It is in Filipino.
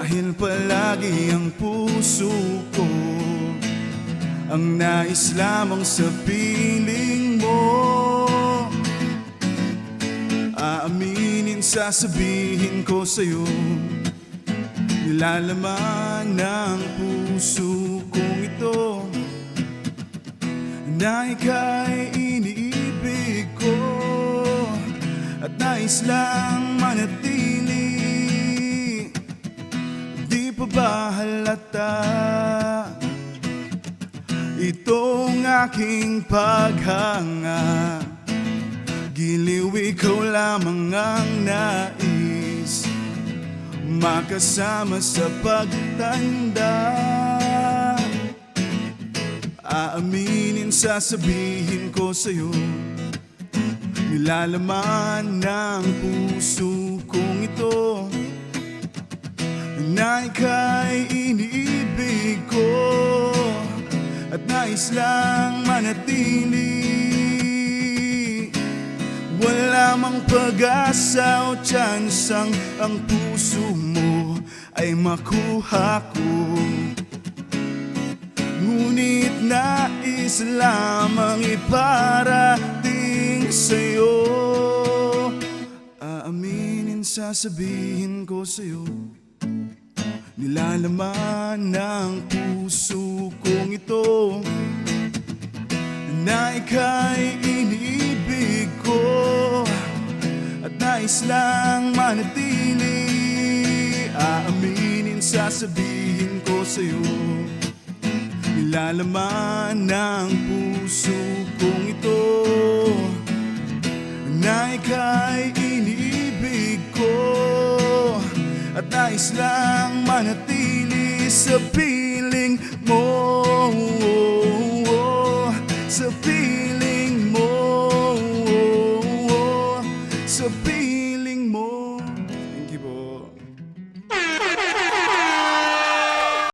Dahil palagi ang puso ko ang nais lamang sa piling mo. Aaminin, sasabihin ko sa'yo, nilalaman ng puso kong ito na ika'y iniibig ko at nais lang manatili. Di pa ba halata itong aking paghanga? Giliw, ikaw lamang ang nais makasama sa pagtanda. Aaminin, sasabihin ko sa'yo, nilalaman ng puso kong ito na ika'y iniibig ko at nais lang manatili. Wala mang pag-asa o tsansang ang puso mo ay makuha ko, ngunit nais lamang iparating sa'yo. Aaminin, sasabihin ko sa'yo, nilalaman ng puso kong ito na ika'y iniibig ko at nais lang manatili. Aaminin, sasabihin ko sa'yo, nilalaman ng puso kong ito na ika'y iniibig ko at nais lang manatili sa piling mo.